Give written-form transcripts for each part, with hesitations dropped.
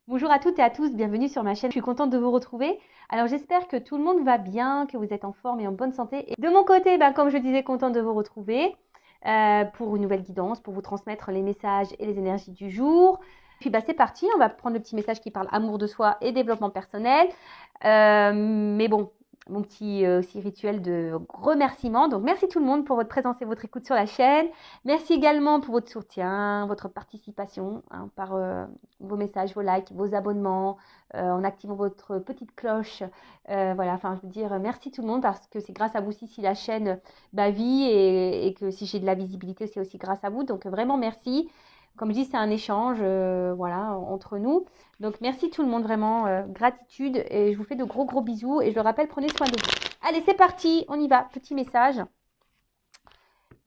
Bonjour à toutes et à tous, bienvenue sur ma chaîne. Je suis contente de vous retrouver. Alors j'espère que tout le monde va bien, que vous êtes en forme et en bonne santé. Et de mon côté, comme je disais, contente de vous retrouver pour une nouvelle guidance, pour vous transmettre les messages et les énergies du jour. Puis c'est parti, on va prendre le petit message qui parle amour de soi et développement personnel. Mais bon, mon petit aussi rituel de remerciement. Donc merci tout le monde pour votre présence et votre écoute sur la chaîne. Merci également pour votre soutien, votre participation par vos messages, vos likes, vos abonnements, en activant votre petite cloche. Voilà, enfin, je veux dire, merci tout le monde parce que c'est grâce à vous aussi si la chaîne vit et que si j'ai de la visibilité, c'est aussi grâce à vous. Donc, vraiment, merci. Comme je dis, c'est un échange voilà, entre nous. Donc, merci tout le monde, vraiment, gratitude. Et je vous fais de gros, gros bisous. Et je le rappelle, prenez soin de vous. Allez, c'est parti, on y va. Petit message.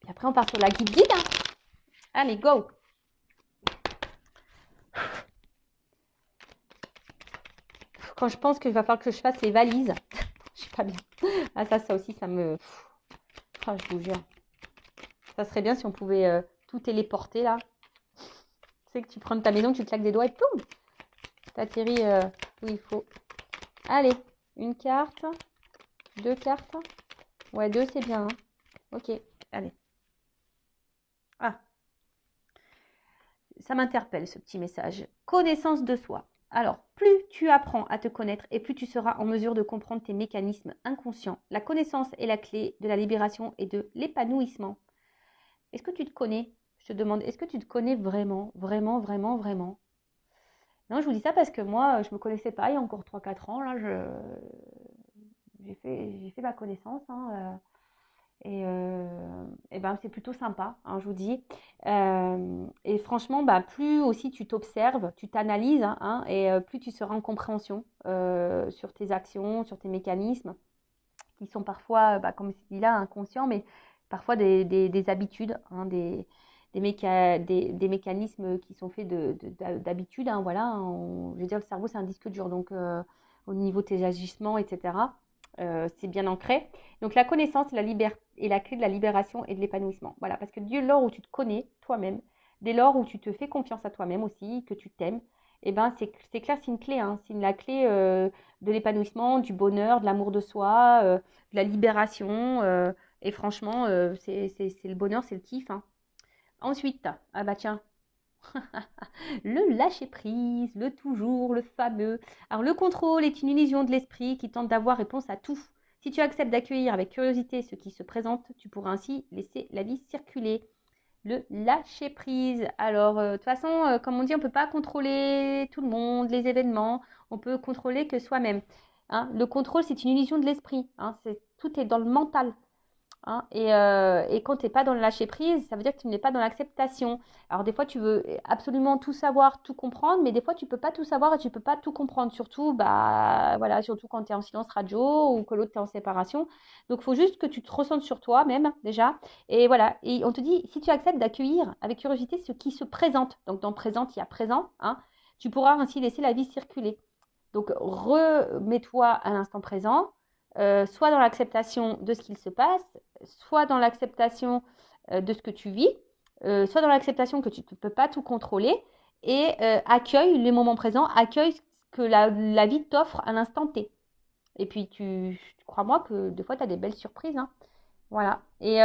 Et après, on part sur la guide. Allez, go! Quand je pense qu'il va falloir que je fasse les valises, je suis pas bien. Ah ça aussi, ça me... Ah, je vous jure. Ça serait bien si on pouvait tout téléporter là. Tu sais que tu prends ta maison, tu claques des doigts et poum, t'atterris où il faut. Allez, une carte, deux cartes. Ouais, deux c'est bien. Hein. Ok, allez. Ah, ça m'interpelle ce petit message. Connaissance de soi. Alors, plus tu apprends à te connaître et plus tu seras en mesure de comprendre tes mécanismes inconscients. La connaissance est la clé de la libération et de l'épanouissement. Est-ce que tu te connais? Je te demande, est-ce que tu te connais vraiment, vraiment, vraiment, vraiment? Non, je vous dis ça parce que moi, je ne me connaissais pas il y a encore 3 4 ans. Là, j'ai fait ma connaissance. C'est plutôt sympa, je vous dis. Et franchement, plus aussi tu t'observes, tu t'analyses, et plus tu seras en compréhension sur tes actions, sur tes mécanismes, qui sont parfois, comme je dis là, inconscients, mais parfois des habitudes, des mécanismes qui sont faits d'habitude. Voilà, je veux dire, le cerveau, c'est un disque dur, donc au niveau de tes agissements, etc., c'est bien ancré. Donc la connaissance est la clé de la libération et de l'épanouissement. Voilà, parce que dès lors où tu te connais toi-même, dès lors où tu te fais confiance à toi-même aussi, que tu t'aimes, c'est clair, c'est une clé, c'est la clé de l'épanouissement, du bonheur, de l'amour de soi, de la libération. Et franchement, c'est le bonheur, c'est le kiff. Ensuite, ah bah tiens, le lâcher prise, le toujours, le fameux. Alors le contrôle est une illusion de l'esprit qui tente d'avoir réponse à tout. Si tu acceptes d'accueillir avec curiosité ce qui se présente, tu pourras ainsi laisser la vie circuler. Le lâcher prise. Alors, de toute façon, comme on dit, on ne peut pas contrôler tout le monde, les événements. On peut contrôler que soi-même. Le contrôle, c'est une illusion de l'esprit. Tout est dans le mental. Et quand tu n'es pas dans le lâcher prise, ça veut dire que tu n'es pas dans l'acceptation. Alors des fois, tu veux absolument tout savoir, tout comprendre, mais des fois, tu peux pas tout savoir et tu peux pas tout comprendre. Surtout, voilà, surtout quand tu es en silence radio ou que l'autre est en séparation. Donc, il faut juste que tu te ressentes sur toi-même déjà. Et voilà, et on te dit, si tu acceptes d'accueillir avec curiosité ce qui se présente, donc dans présent, il y a présent, tu pourras ainsi laisser la vie circuler. Donc, remets-toi à l'instant présent, soit dans l'acceptation de ce qu'il se passe, soit dans l'acceptation de ce que tu vis, soit dans l'acceptation que tu ne peux pas tout contrôler, et accueille les moments présents, accueille ce que la vie t'offre à l'instant T. Et puis, crois-moi que des fois, tu as des belles surprises. Voilà. Et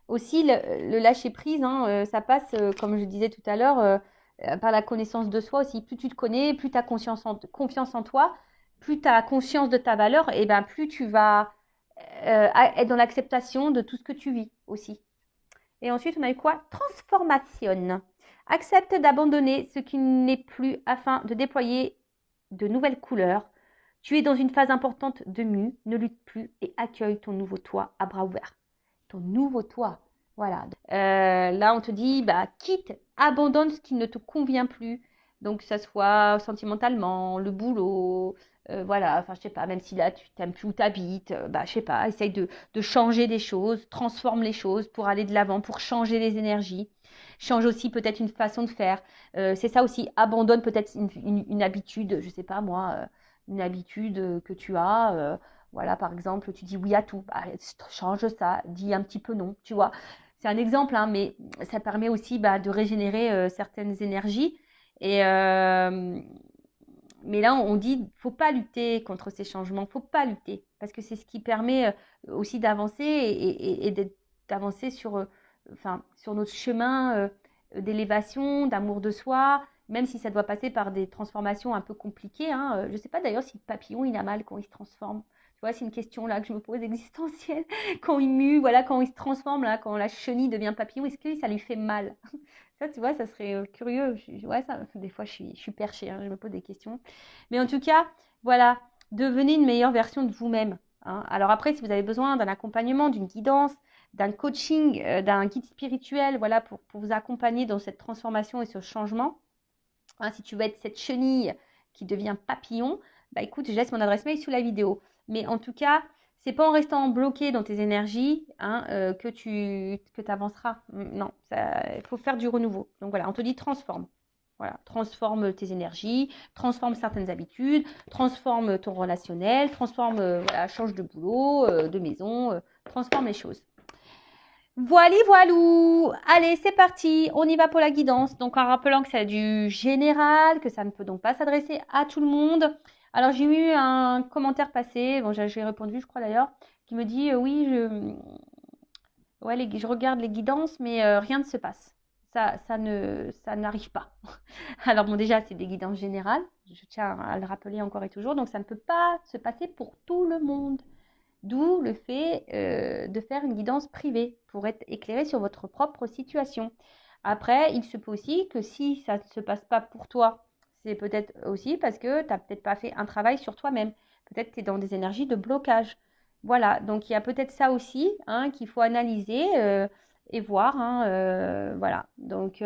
aussi, le lâcher-prise, ça passe, comme je disais tout à l'heure, par la connaissance de soi aussi. Plus tu te connais, plus tu as confiance en toi, plus tu as conscience de ta valeur, et plus tu vas être dans l'acceptation de tout ce que tu vis aussi. Et ensuite, on a eu quoi? Transformation. Accepte d'abandonner ce qui n'est plus afin de déployer de nouvelles couleurs. Tu es dans une phase importante de mue, ne lutte plus et accueille ton nouveau toi à bras ouverts. Ton nouveau toi. Voilà. Là, on te dit, quitte, abandonne ce qui ne te convient plus. Donc, que ça soit sentimentalement, le boulot, voilà, enfin, je sais pas, même si là, tu n'aimes plus où tu habites, je sais pas, essaye de changer des choses, transforme les choses pour aller de l'avant, pour changer les énergies. Change aussi peut-être une façon de faire. C'est ça aussi, abandonne peut-être une habitude, je sais pas moi, une habitude que tu as. Voilà, par exemple, tu dis oui à tout. Change ça, dis un petit peu non, tu vois. C'est un exemple, mais ça permet aussi de régénérer certaines énergies Et, mais là, on dit, faut pas lutter contre ces changements, faut pas lutter, parce que c'est ce qui permet aussi d'avancer d'avancer sur, enfin, sur notre chemin d'élévation, d'amour de soi, même si ça doit passer par des transformations un peu compliquées. Hein. Je ne sais pas d'ailleurs si le papillon, il a mal quand il se transforme. Tu vois, c'est une question là que je me pose existentielle. Quand il mue, voilà, quand il se transforme, là, quand la chenille devient papillon, est-ce que ça lui fait mal? Ça, tu vois, ça serait curieux. Ouais, ça, des fois, je suis perchée, hein, je me pose des questions. Mais en tout cas, voilà, devenez une meilleure version de vous-même. Hein. Alors après, si vous avez besoin d'un accompagnement, d'une guidance, d'un coaching, d'un guide spirituel, voilà, pour vous accompagner dans cette transformation et ce changement, hein, si tu veux être cette chenille qui devient papillon, bah écoute, je laisse mon adresse mail sous la vidéo. Mais en tout cas, c'est pas en restant bloqué dans tes énergies hein, que tu avanceras. Non, il faut faire du renouveau. Donc voilà, on te dit transforme. Voilà, transforme tes énergies, transforme certaines habitudes, transforme ton relationnel, transforme, voilà, change de boulot, de maison, transforme les choses. Voilà, voilou. Allez, c'est parti. On y va pour la guidance. Donc, en rappelant que c'est du général, que ça ne peut donc pas s'adresser à tout le monde. Alors, j'ai eu un commentaire passé, bon, j'ai répondu, je crois d'ailleurs, qui me dit oui, je regarde les guidances, mais rien ne se passe. Ça n'arrive pas. Alors, bon, déjà, c'est des guidances générales. Je tiens à le rappeler encore et toujours. Donc, ça ne peut pas se passer pour tout le monde. D'où le fait de faire une guidance privée pour être éclairé sur votre propre situation. Après, il se peut aussi que si ça ne se passe pas pour toi, c'est peut-être aussi parce que tu n'as peut-être pas fait un travail sur toi-même. Peut-être que tu es dans des énergies de blocage. Voilà, donc il y a peut-être ça aussi hein, qu'il faut analyser et voir. Hein, voilà, donc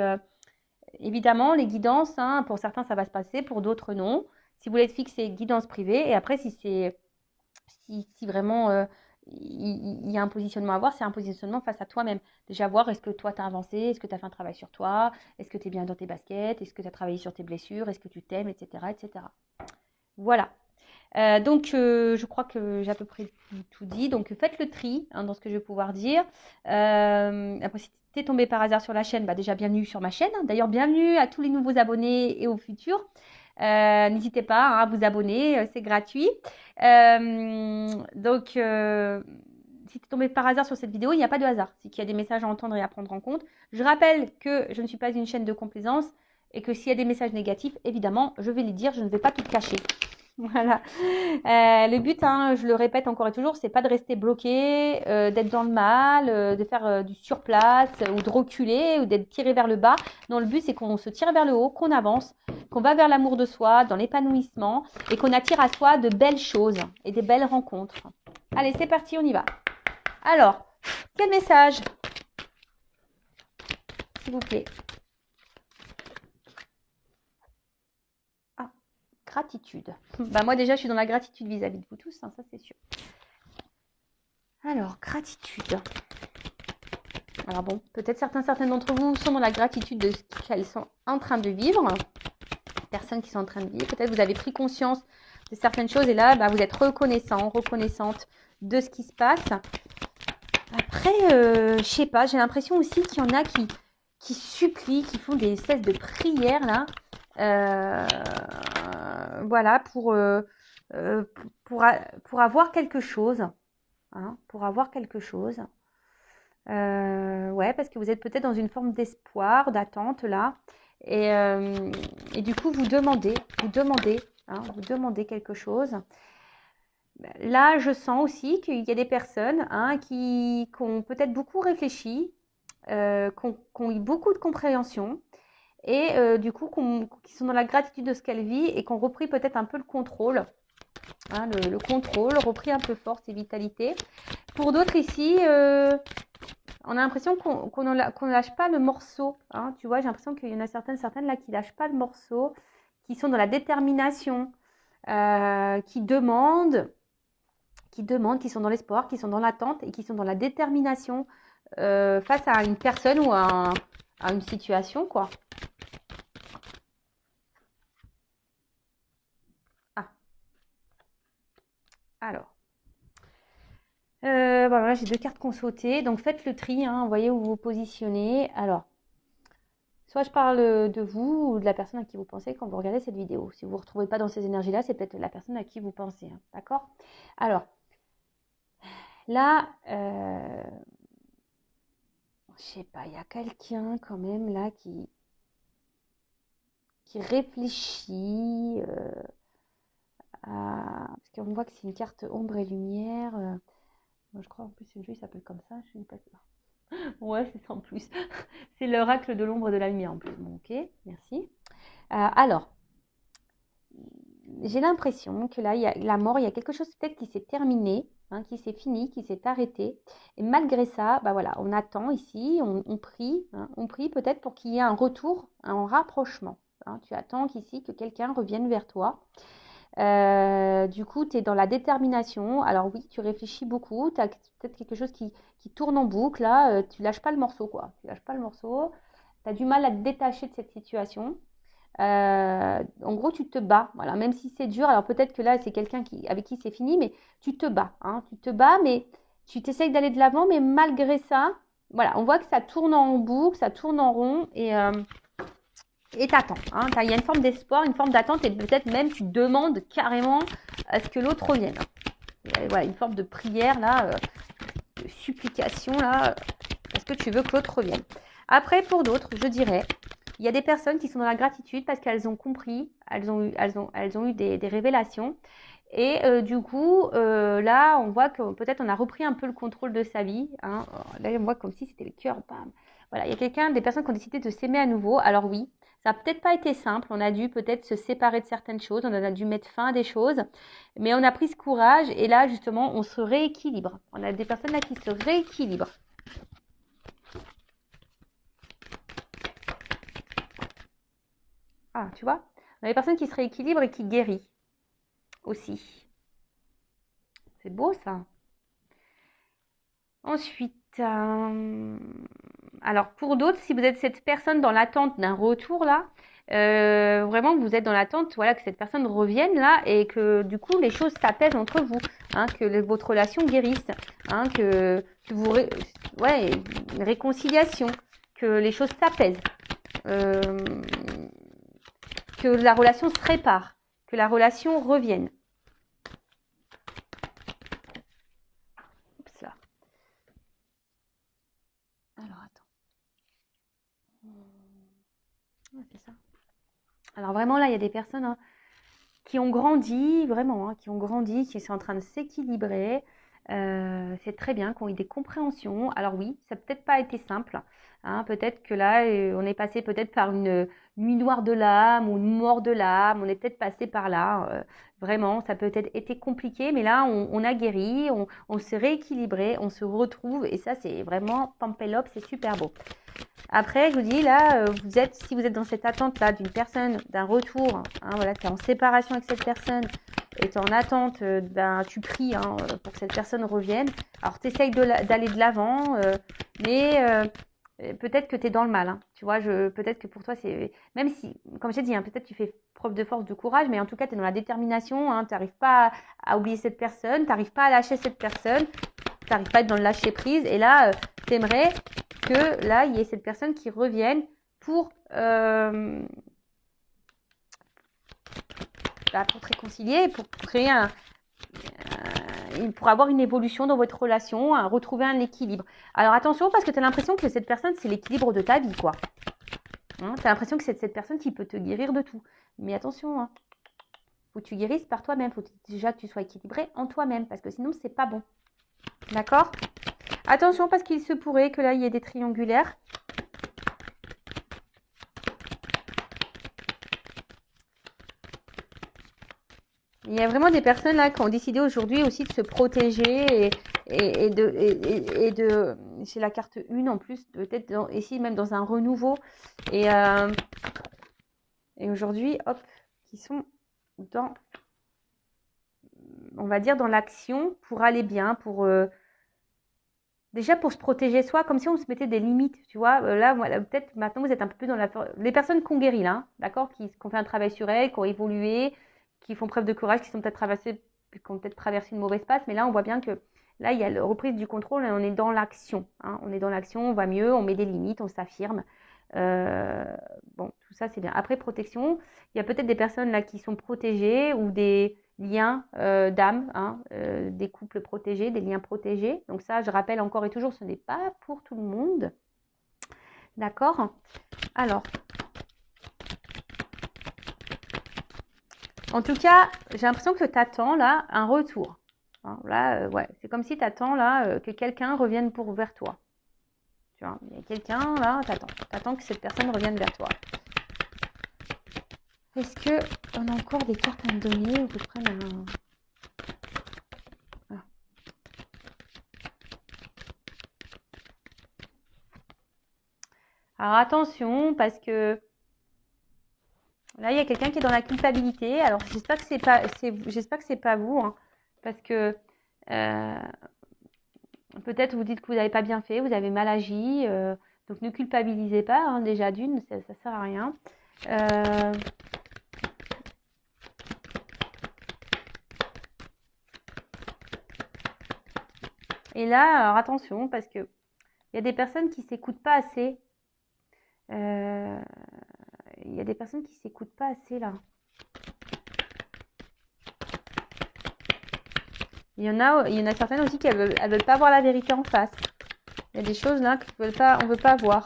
évidemment, les guidances, hein, pour certains, ça va se passer, pour d'autres, non. Si vous voulez être fixé, guidance privée. Et après, si vraiment il y a un positionnement à avoir, c'est un positionnement face à toi-même. Déjà voir, est-ce que toi, tu as avancé, est-ce que tu as fait un travail sur toi, est-ce que tu es bien dans tes baskets, est-ce que tu as travaillé sur tes blessures, est-ce que tu t'aimes, etc., etc. Voilà. Donc, je crois que j'ai à peu près tout dit. Donc, faites le tri hein, dans ce que je vais pouvoir dire. Après, si tu es tombé par hasard sur la chaîne, bah, déjà bienvenue sur ma chaîne. D'ailleurs, bienvenue à tous les nouveaux abonnés et aux futurs. N'hésitez pas hein, à vous abonner, c'est gratuit. Donc, si tu es tombé par hasard sur cette vidéo, il n'y a pas de hasard. C'est qu'il y a des messages à entendre et à prendre en compte. Je rappelle que je ne suis pas une chaîne de complaisance et que s'il y a des messages négatifs, évidemment, je vais les dire, je ne vais pas tout cacher. Voilà. Le but, hein, je le répète encore et toujours, c'est pas de rester bloqué, d'être dans le mal, de faire du surplace ou de reculer ou d'être tiré vers le bas. Non, le but, c'est qu'on se tire vers le haut, qu'on avance, qu'on va vers l'amour de soi, dans l'épanouissement et qu'on attire à soi de belles choses et des belles rencontres. Allez, c'est parti, on y va. Alors, quel message, s'il vous plaît? Gratitude. Bah moi déjà, je suis dans la gratitude vis-à-vis de vous tous, hein, ça c'est sûr. Alors, gratitude. Alors bon, peut-être certaines d'entre vous sont dans la gratitude de ce qu'elles sont en train de vivre. Personnes qui sont en train de vivre. Peut-être vous avez pris conscience de certaines choses et là, bah, vous êtes reconnaissante de ce qui se passe. Après, je sais pas, j'ai l'impression aussi qu'il y en a qui supplient, qui font des espèces de prières là. Voilà, pour avoir quelque chose. Hein, pour avoir quelque chose. Ouais, parce que vous êtes peut-être dans une forme d'espoir, d'attente là. Et du coup, vous demandez quelque chose. Là, je sens aussi qu'il y a des personnes hein, qui ont peut-être beaucoup réfléchi, qui ont eu beaucoup de compréhension et du coup qui sont dans la gratitude de ce qu'elles vivent et qui ont repris peut-être un peu le contrôle. Hein, le contrôle, repris un peu force et vitalité. Pour d'autres ici, on a l'impression qu'on ne lâche pas le morceau. Hein, tu vois, j'ai l'impression qu'il y en a certaines là qui ne lâchent pas le morceau, qui sont dans la détermination, qui demandent, qui sont dans l'espoir, qui sont dans l'attente et qui sont dans la détermination face à une personne ou à une situation, quoi. Ah. Alors. Voilà, j'ai deux cartes qu'on sautait. Donc, faites le tri. Hein, voyez où vous vous positionnez. Alors, Soit je parle de vous ou de la personne à qui vous pensez quand vous regardez cette vidéo. Si vous ne vous retrouvez pas dans ces énergies-là, c'est peut-être la personne à qui vous pensez. Hein, d'accord? Alors, là, je sais pas, il y a quelqu'un quand même là qui réfléchit parce qu'on voit que c'est une carte ombre et lumière. Moi, je crois en plus une jeu, il s'appelle comme ça. Je sais pas. Ouais, c'est ça en plus. C'est l'oracle de l'ombre et de la lumière en plus. Bon, ok, merci. Alors, j'ai l'impression que là, il y a la mort, il y a quelque chose peut-être qui s'est terminé, hein, qui s'est fini, qui s'est arrêté. Et malgré ça, bah voilà, on attend ici, on prie, hein, on prie peut-être pour qu'il y ait un retour, un rapprochement. Hein. Tu attends qu'ici, que quelqu'un revienne vers toi. Du coup, tu es dans la détermination. Alors oui, tu réfléchis beaucoup. Tu as peut-être quelque chose qui tourne en boucle. Là, tu lâches pas le morceau, quoi. Tu lâches pas le morceau. Tu as du mal à te détacher de cette situation. En gros, tu te bats. Voilà, même si c'est dur. Alors peut-être que là, c'est quelqu'un avec qui c'est fini, mais tu te bats. Hein, tu te bats, mais tu t'essayes d'aller de l'avant. Mais malgré ça, voilà, on voit que ça tourne en boucle, ça tourne en rond. Et t'attends. Hein. Il y a une forme d'espoir, une forme d'attente et peut-être même tu demandes carrément à ce que l'autre revienne. Voilà, une forme de prière là, de supplication là, parce que tu veux que l'autre revienne. Après, pour d'autres, je dirais, il y a des personnes qui sont dans la gratitude parce qu'elles ont compris, elles ont eu des révélations. Et du coup, là, on voit que peut-être on a repris un peu le contrôle de sa vie. Hein. Là, on voit comme si c'était le cœur. Bam. Voilà, il y a des personnes qui ont décidé de s'aimer à nouveau. Alors oui, ça n'a peut-être pas été simple. On a dû peut-être se séparer de certaines choses. On a dû mettre fin à des choses. Mais on a pris ce courage. Et là, justement, on se rééquilibre. On a des personnes là qui se rééquilibrent. Ah, tu vois, on a des personnes qui se rééquilibrent et qui guérissent aussi. C'est beau ça. Ensuite, alors pour d'autres, si vous êtes cette personne dans l'attente d'un retour là, vraiment vous êtes dans l'attente, voilà, que cette personne revienne là et que du coup les choses s'apaisent entre vous, hein, que votre relation guérisse, hein, que vous, ouais, une réconciliation, que les choses s'apaisent, que la relation se répare, que la relation revienne. Oups là. Alors attends. Ouais, c'est ça. Alors vraiment là, il y a des personnes hein, qui ont grandi, vraiment, hein, qui ont grandi, qui sont en train de s'équilibrer. C'est très bien, qui ont eu des compréhensions. Alors oui, ça n'a peut-être pas été simple. Hein, peut-être que là, on est passé peut-être par une nuit noire de l'âme ou une mort de l'âme. On est peut-être passé par là. Vraiment, ça a peut-être été compliqué, mais là, on a guéri, on s'est rééquilibré, on se retrouve. Et ça, c'est vraiment Pampelop, c'est super beau. Après, je vous dis, là, si vous êtes dans cette attente-là d'une personne, d'un retour, hein, voilà, tu es en séparation avec cette personne et tu es en attente tu pries hein, pour que cette personne revienne. Alors, tu essayes d'aller de l'avant, mais peut-être que tu es dans le mal. Hein, tu vois, peut-être que pour toi, c'est. Même si, comme j'ai dit, hein, peut-être tu fais preuve de force, de courage, mais en tout cas, tu es dans la détermination. Hein, tu n'arrives pas à oublier cette personne, tu n'arrives pas à lâcher cette personne, tu n'arrives pas à être dans le lâcher prise. Et là, tu aimerais que là, il y ait cette personne qui revienne pour te réconcilier, pour créer pour avoir une évolution dans votre relation, retrouver un équilibre. Alors attention, parce que tu as l'impression que cette personne, c'est l'équilibre de ta vie, quoi. Hein, tu as l'impression que c'est cette personne qui peut te guérir de tout. Mais attention, hein, faut que tu guérisses par toi-même. Faut déjà que tu sois équilibré en toi-même, parce que sinon, c'est pas bon. D'accord ? Attention, parce qu'il se pourrait que là, il y ait des triangulaires. Il y a vraiment des personnes là qui ont décidé aujourd'hui aussi de se protéger et de c'est la carte 1 en plus, peut-être ici même dans un renouveau. Et aujourd'hui, hop, qui sont dans, on va dire, dans l'action pour aller bien, déjà pour se protéger soi, comme si on se mettait des limites, tu vois. Là, peut-être maintenant vous êtes un peu plus dans les personnes qui ont guéri là, d'accord, qui ont fait un travail sur elles, qui ont évolué, qui font preuve de courage, qui ont peut-être traversé une mauvaise passe, mais là on voit bien que là il y a la reprise du contrôle et on est dans l'action, hein. On est dans l'action, on va mieux, on met des limites, on s'affirme. Euh, bon, tout ça, c'est bien. Après, protection, il y a peut-être des personnes là qui sont protégées ou des liens d'âme, hein, des couples protégés, des liens protégés. Donc ça, je rappelle encore et toujours, ce n'est pas pour tout le monde. D'accord? Alors, en tout cas, j'ai l'impression que tu attends là un retour. Hein, là, ouais, c'est comme si tu attends là que quelqu'un revienne vers toi. Tu vois, il y a quelqu'un là, t'attends que cette personne revienne vers toi. Est-ce que on a encore des cartes à me donner ou que je prenne un... Ah. Alors attention, parce que là, il y a quelqu'un qui est dans la culpabilité. Alors j'espère que c'est pas vous, hein, parce que peut-être vous dites que vous n'avez pas bien fait, vous avez mal agi, donc ne culpabilisez pas, hein, déjà d'une, ça sert à rien. Et là, alors attention, parce que il y a des personnes qui s'écoutent pas assez. Il y a des personnes qui s'écoutent pas assez là. Il y en a certaines aussi qui elles veulent pas voir la vérité en face. Il y a des choses là qu'on veut pas voir.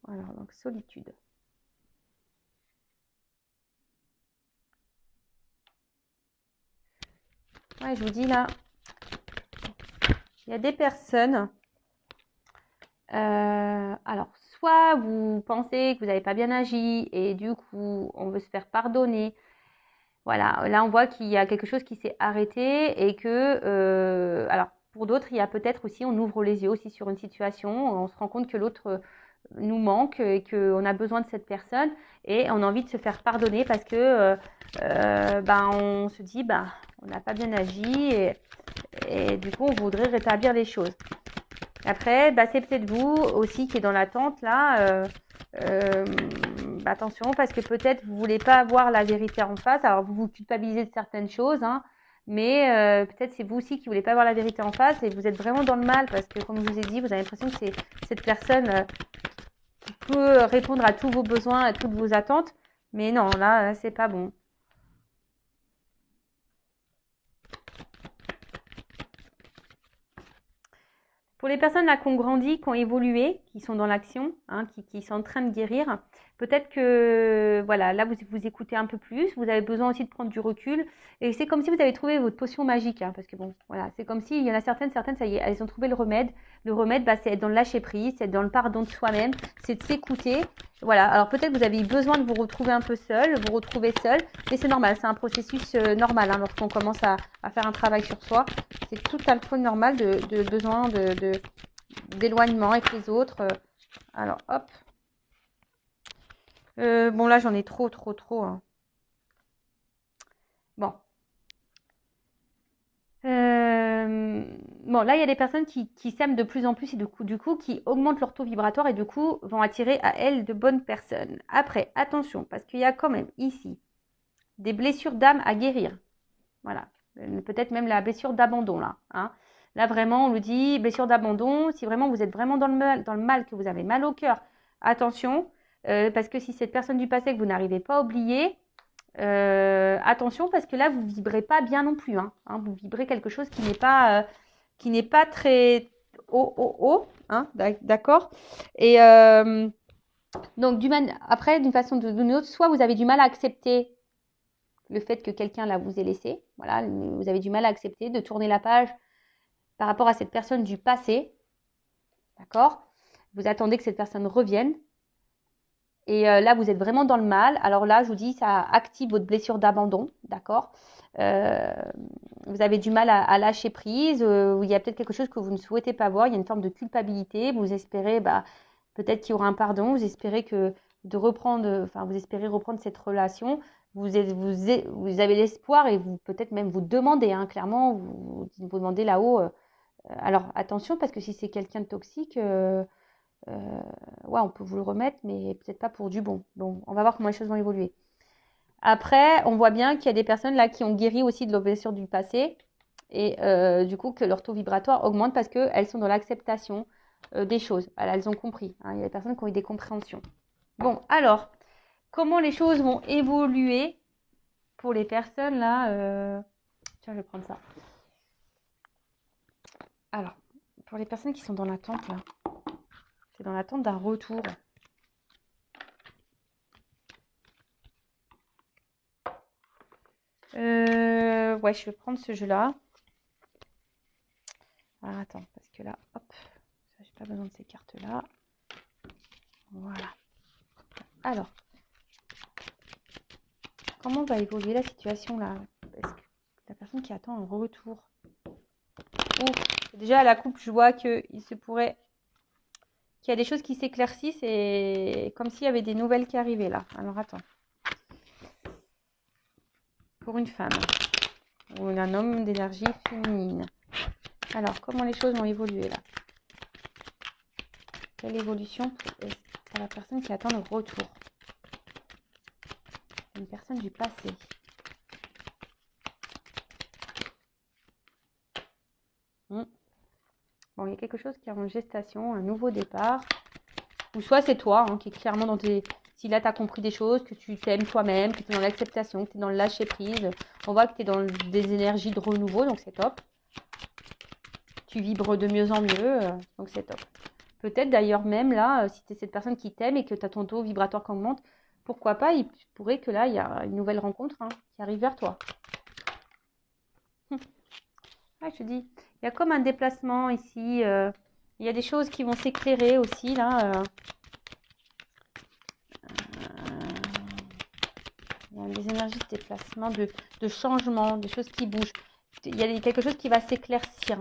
Voilà, donc solitude. Ouais, je vous dis là, il y a des personnes. Alors, soit vous pensez que vous n'avez pas bien agi et du coup, on veut se faire pardonner. Voilà, là, on voit qu'il y a quelque chose qui s'est arrêté et que, alors, pour d'autres, il y a peut-être aussi, on ouvre les yeux aussi sur une situation, on se rend compte que l'autre nous manque et qu'on a besoin de cette personne et on a envie de se faire pardonner parce que on se dit, on n'a pas bien agi et du coup, on voudrait rétablir les choses. Après, c'est peut-être vous aussi qui est dans l'attente là. Attention parce que peut-être vous voulez pas avoir la vérité en face. Alors vous vous culpabilisez de certaines choses, hein, mais peut-être c'est vous aussi qui voulez pas avoir la vérité en face et vous êtes vraiment dans le mal parce que comme je vous ai dit, vous avez l'impression que c'est cette personne qui peut répondre à tous vos besoins, à toutes vos attentes. Mais non, là c'est pas bon. Pour les personnes là qui ont grandi, qui ont évolué, qui sont dans l'action, hein, qui sont en train de guérir, peut-être que voilà, là vous écoutez un peu plus, vous avez besoin aussi de prendre du recul, et c'est comme si vous avez trouvé votre potion magique, hein, parce que bon, voilà, c'est comme si il y en a certaines, ça y est, elles ont trouvé le remède. Le remède, c'est être dans le lâcher prise, c'est être dans le pardon de soi-même, c'est de s'écouter. Voilà, alors peut-être que vous avez eu besoin de vous retrouver un peu seul, vous retrouver seul, mais c'est normal, c'est un processus normal hein, lorsqu'on commence à faire un travail sur soi. C'est tout à fait normal de besoin d'éloignement avec les autres. Alors, hop. Bon, là, j'en ai trop. Hein. Bon. Bon, là, il y a des personnes qui s'aiment de plus en plus et du coup, qui augmentent leur taux vibratoire et du coup, vont attirer à elles de bonnes personnes. Après, attention, parce qu'il y a quand même ici des blessures d'âme à guérir. Voilà. Peut-être même la blessure d'abandon, là. Hein. Là, vraiment, on nous dit blessure d'abandon. Si vraiment vous êtes vraiment dans le mal, que vous avez mal au cœur, attention. Parce que si cette personne du passé que vous n'arrivez pas à oublier, attention parce que là, vous ne vibrez pas bien non plus. Hein. Vous vibrez quelque chose qui n'est pas très haut. Hein, d'accord. Et donc, après, d'une façon ou d'une autre, soit vous avez du mal à accepter le fait que quelqu'un là vous ait laissé. Voilà, vous avez du mal à accepter de tourner la page par rapport à cette personne du passé. D'accord? Vous attendez que cette personne revienne. Et là, vous êtes vraiment dans le mal. Alors là, je vous dis, ça active votre blessure d'abandon. D'accord? Vous avez du mal à lâcher prise. Il y a peut-être quelque chose que vous ne souhaitez pas voir. Il y a une forme de culpabilité. Vous espérez, peut-être qu'il y aura un pardon. Vous espérez vous espérez reprendre cette relation. Vous avez l'espoir et vous peut-être même vous demandez, hein, clairement, vous demandez là-haut. Alors attention parce que si c'est quelqu'un de toxique, on peut vous le remettre, mais peut-être pas pour du bon. Bon, on va voir comment les choses vont évoluer. Après, on voit bien qu'il y a des personnes là qui ont guéri aussi de leurs blessures du passé. Et du coup, que leur taux vibratoire augmente parce qu'elles sont dans l'acceptation des choses. Voilà, elles ont compris. Hein. Il y a des personnes qui ont eu des compréhensions. Bon, alors, comment les choses vont évoluer pour les personnes là Tiens, je vais prendre ça. Alors, pour les personnes qui sont dans l'attente là, c'est dans l'attente d'un retour. Ouais, je vais prendre ce jeu-là. Alors, attends, parce que là, hop, j'ai pas besoin de ces cartes-là. Voilà. Alors, comment va évoluer la situation là? Est-ce que la personne qui attend un retour? Déjà à la coupe, je vois qu'il se pourrait qu'il y a des choses qui s'éclaircissent et comme s'il y avait des nouvelles qui arrivaient là. Alors attends. Pour une femme ou un homme d'énergie féminine. Alors, comment les choses vont évoluer là? Quelle évolution pour la personne qui attend le retour? Une personne du passé. Bon, il y a quelque chose qui est en gestation, un nouveau départ. Ou soit c'est toi qui est clairement dans tes... Si là, tu as compris des choses, que tu t'aimes toi-même, que tu es dans l'acceptation, que tu es dans le lâcher-prise. On voit que tu es dans des énergies de renouveau, donc c'est top. Tu vibres de mieux en mieux, donc c'est top. Peut-être d'ailleurs même là, si tu es cette personne qui t'aime et que tu as ton taux vibratoire qui augmente, pourquoi pas, il pourrait que là, il y a une nouvelle rencontre qui arrive vers toi. Ouais, je te dis, il y a comme un déplacement ici. Il y a des choses qui vont s'éclairer aussi là. Il y a des énergies de déplacement, de changement, des choses qui bougent. Il y a quelque chose qui va s'éclaircir.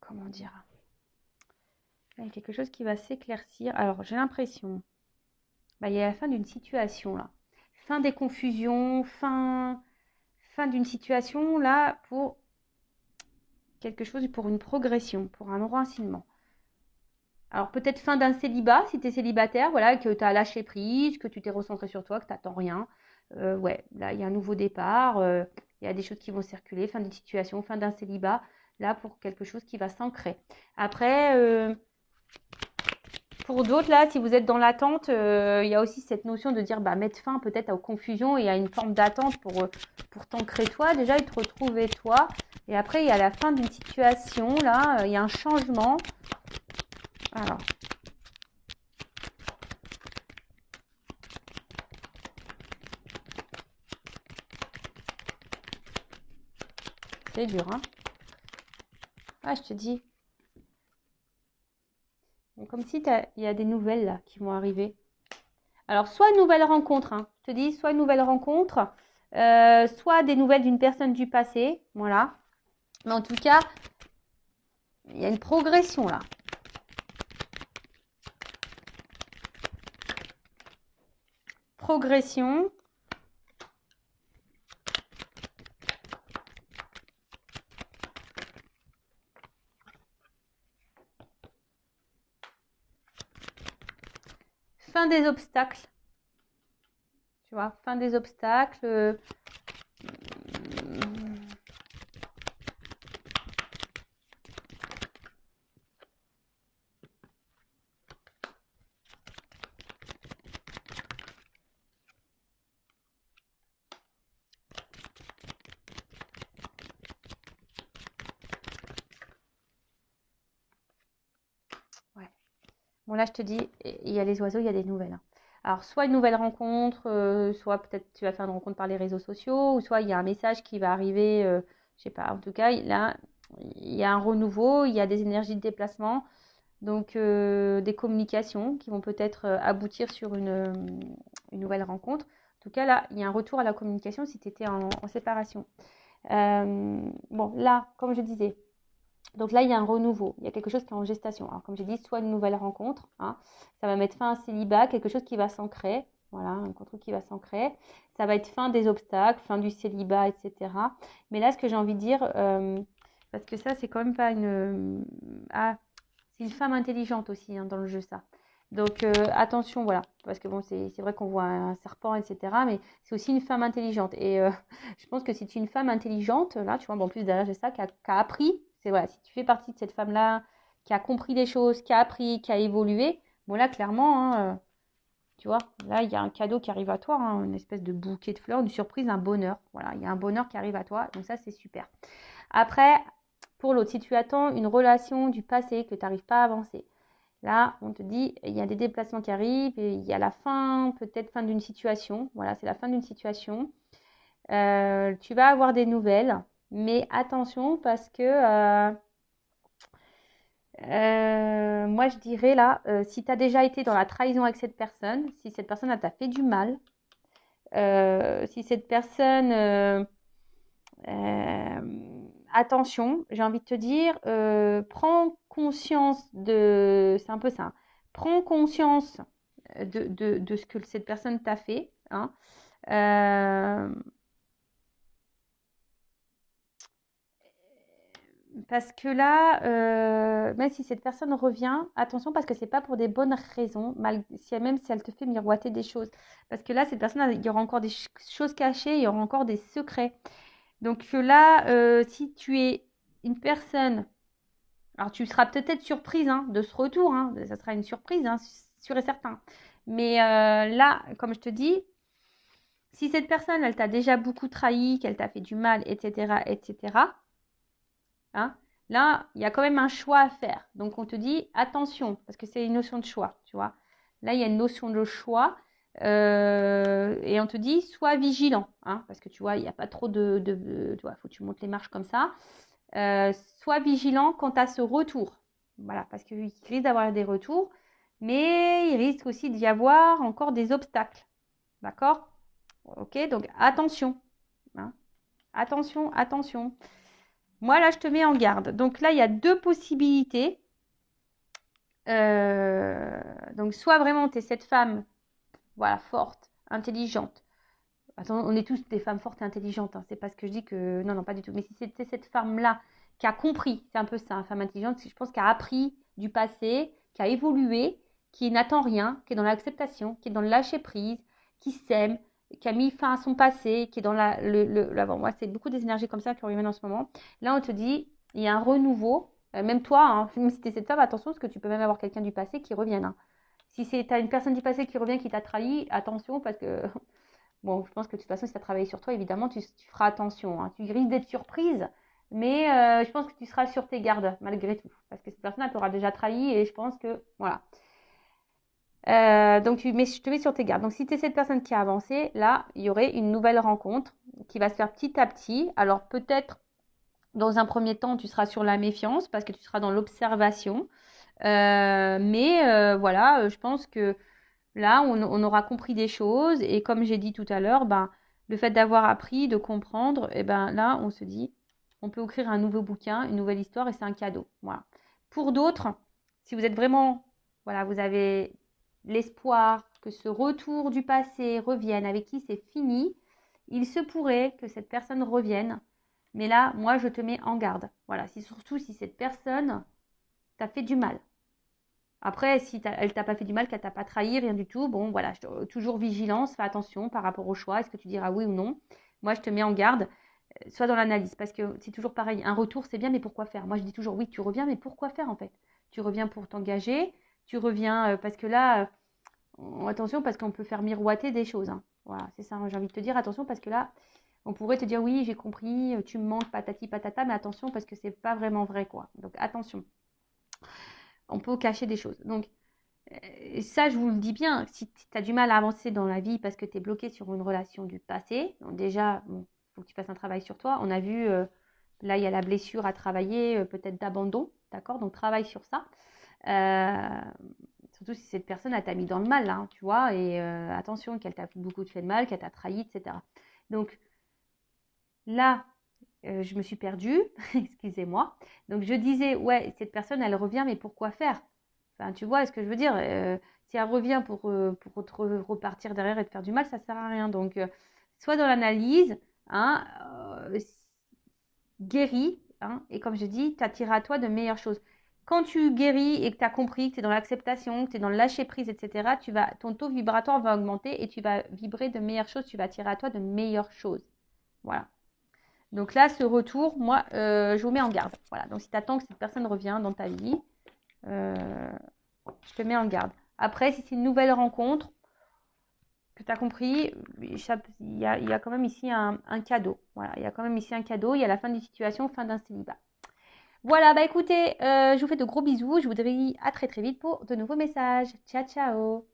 Comment dire? Il y a quelque chose qui va s'éclaircir. Alors, j'ai l'impression, il y a la fin d'une situation là. Fin des confusions, fin d'une situation là pour quelque chose, pour une progression, pour un enracinement. Alors peut-être fin d'un célibat, si tu es célibataire, voilà, que tu as lâché prise, que tu t'es recentré sur toi, que tu n'attends rien. Ouais, là, il y a un nouveau départ, il y a des choses qui vont circuler, fin d'une situation, fin d'un célibat, là, pour quelque chose qui va s'ancrer. Après, pour d'autres, là, si vous êtes dans l'attente, il y a aussi cette notion de dire, mettre fin peut-être aux confusions et à une forme d'attente pour t'ancrer toi, déjà, et te retrouver toi. Et après, il y a la fin d'une situation, là, il y a un changement. Alors. C'est dur, hein? Ah, je te dis. Comme si il y a des nouvelles là qui vont arriver. Alors, soit une nouvelle rencontre, hein. Je te dis, soit une nouvelle rencontre, soit des nouvelles d'une personne du passé. Voilà. Mais en tout cas, il y a une progression là. Progression. Fin des obstacles. Tu vois, fin des obstacles. Ouais. Bon, là, je te dis, il y a les oiseaux, il y a des nouvelles. Hein. Alors, soit une nouvelle rencontre, soit peut-être tu vas faire une rencontre par les réseaux sociaux, ou soit il y a un message qui va arriver, je sais pas. En tout cas, là, il y a un renouveau, il y a des énergies de déplacement, donc des communications qui vont peut-être aboutir sur une nouvelle rencontre. En tout cas, là, il y a un retour à la communication si tu étais en séparation. Bon, là, comme je disais, donc là, il y a un renouveau, il y a quelque chose qui est en gestation. Alors, comme j'ai dit, soit une nouvelle rencontre, ça va mettre fin à un célibat, quelque chose qui va s'ancrer, voilà, un contrat qui va s'ancrer. Ça va être fin des obstacles, fin du célibat, etc. Mais là, ce que j'ai envie de dire, parce que ça, c'est quand même pas une... C'est une femme intelligente aussi dans le jeu, ça. Donc attention, voilà. Parce que bon, c'est vrai qu'on voit un serpent, etc. Mais c'est aussi une femme intelligente. Et je pense que si tu es une femme intelligente, là, tu vois, bon, en plus derrière, j'ai ça, qui a appris. C'est voilà, si tu fais partie de cette femme-là, qui a compris des choses, qui a appris, qui a évolué, bon là, clairement, tu vois, là, il y a un cadeau qui arrive à toi, une espèce de bouquet de fleurs, une surprise, un bonheur. Voilà, il y a un bonheur qui arrive à toi. Donc ça, c'est super. Après, pour l'autre, si tu attends une relation du passé que tu n'arrives pas à avancer, là, on te dit, il y a des déplacements qui arrivent, et il y a la fin, peut-être fin d'une situation. Voilà, c'est la fin d'une situation. Tu vas avoir des nouvelles, mais attention parce que moi, je dirais là, si tu as déjà été dans la trahison avec cette personne, si cette personne t'a fait du mal, si cette personne attention, j'ai envie de te dire, prends conscience de... C'est un peu ça. Prends conscience de ce que cette personne t'a fait. Hein. Parce que là, même si cette personne revient, attention parce que c'est pas pour des bonnes raisons, même si elle te fait miroiter des choses. Parce que là, cette personne, il y aura encore des choses cachées, il y aura encore des secrets. Donc là, si tu es une personne, alors tu seras peut-être surprise de ce retour, ça sera une surprise, sûr et certain. Mais là, comme je te dis, si cette personne, elle t'a déjà beaucoup trahi, qu'elle t'a fait du mal, etc., etc., là, il y a quand même un choix à faire. Donc, on te dit attention, parce que c'est une notion de choix, tu vois. Là, il y a une notion de choix. Et on te dit sois vigilant, parce que tu vois, il n'y a pas trop tu vois, faut que tu montes les marches comme ça. Sois vigilant quant à ce retour. Voilà, parce qu'il risque d'avoir des retours, mais il risque aussi d'y avoir encore des obstacles. D'accord? Ok, donc attention. Attention, attention. Moi, là, je te mets en garde. Donc là, il y a deux possibilités. Donc, soit vraiment, tu es cette femme, voilà, forte, intelligente. Attends, on est tous des femmes fortes et intelligentes. C'est pas ce que je dis que... Non, non, pas du tout. Mais si c'était cette femme-là qui a compris, c'est un peu ça, une femme intelligente, je pense qu'elle a appris du passé, qui a évolué, qui n'attend rien, qui est dans l'acceptation, qui est dans le lâcher-prise, qui s'aime, qui a mis fin à son passé, qui est dans l'avant. Moi, c'est beaucoup des énergies comme ça qui reviennent en ce moment. Là, on te dit, il y a un renouveau. Même toi, même si tu es cette femme, attention, parce que tu peux même avoir quelqu'un du passé qui revienne. Si tu as une personne du passé qui revient, qui t'a trahi, attention, parce que... Bon, je pense que de toute façon, si tu as travaillé sur toi, évidemment, tu feras attention. Tu risques d'être surprise, mais je pense que tu seras sur tes gardes, malgré tout. Parce que cette personne, elle t'aura déjà trahi et je pense que, voilà. Mais je te mets sur tes gardes. Donc, si tu es cette personne qui a avancé, là, il y aurait une nouvelle rencontre qui va se faire petit à petit. Alors, peut-être, dans un premier temps, tu seras sur la méfiance parce que tu seras dans l'observation. Mais voilà, je pense que là, on aura compris des choses et comme j'ai dit tout à l'heure, le fait d'avoir appris, de comprendre, et là, on se dit, on peut écrire un nouveau bouquin, une nouvelle histoire et c'est un cadeau. Voilà. Pour d'autres, si vous êtes vraiment, voilà, vous avez l'espoir que ce retour du passé revienne, avec qui c'est fini, il se pourrait que cette personne revienne. Mais là, moi, je te mets en garde. Voilà, surtout si cette personne t'a fait du mal. Après, si elle t'a pas fait du mal, qu'elle t'a pas trahi, rien du tout, bon, voilà, toujours vigilance, fais attention par rapport au choix, est-ce que tu diras oui ou non. Moi, je te mets en garde, sois dans l'analyse, parce que c'est toujours pareil, un retour, c'est bien, mais pourquoi faire? Moi, je dis toujours, oui, tu reviens, mais pourquoi faire, en fait? Tu reviens pour t'engager, tu reviens parce que là, attention, parce qu'on peut faire miroiter des choses. Voilà, c'est ça, j'ai envie de te dire, attention, parce que là, on pourrait te dire, oui, j'ai compris, tu me manques, patati patata, mais attention, parce que c'est pas vraiment vrai, quoi. Donc, attention. On peut cacher des choses. Donc, ça, je vous le dis bien, si tu as du mal à avancer dans la vie parce que tu es bloqué sur une relation du passé, donc déjà, il faut que tu fasses un travail sur toi. On a vu, là, il y a la blessure à travailler, peut-être d'abandon, d'accord? Donc, travaille sur ça. Surtout si cette personne, elle t'a mis dans le mal, tu vois, et attention, qu'elle t'a beaucoup fait de mal, qu'elle t'a trahi, etc. Donc, là, je me suis perdue, excusez-moi. Donc, je disais, ouais, cette personne, elle revient, mais pourquoi faire? Enfin, tu vois ce que je veux dire? Si elle revient pour repartir derrière et te faire du mal, ça ne sert à rien. Donc, soit dans l'analyse, guéris, et comme je dis, tu attireras à toi de meilleures choses. Quand tu guéris et que tu as compris, que tu es dans l'acceptation, que tu es dans le lâcher prise, etc., ton taux vibratoire va augmenter et tu vas vibrer de meilleures choses, tu vas attirer à toi de meilleures choses. Voilà. Donc là, ce retour, moi, je vous mets en garde. Voilà. Donc si tu attends que cette personne revienne dans ta vie, je te mets en garde. Après, si c'est une nouvelle rencontre, que tu as compris, il y a quand même ici un cadeau. Voilà, il y a quand même ici un cadeau. Il y a la fin d'une situation, fin d'un célibat. Voilà, bah écoutez, je vous fais de gros bisous. Je vous dis à très très vite pour de nouveaux messages. Ciao, ciao.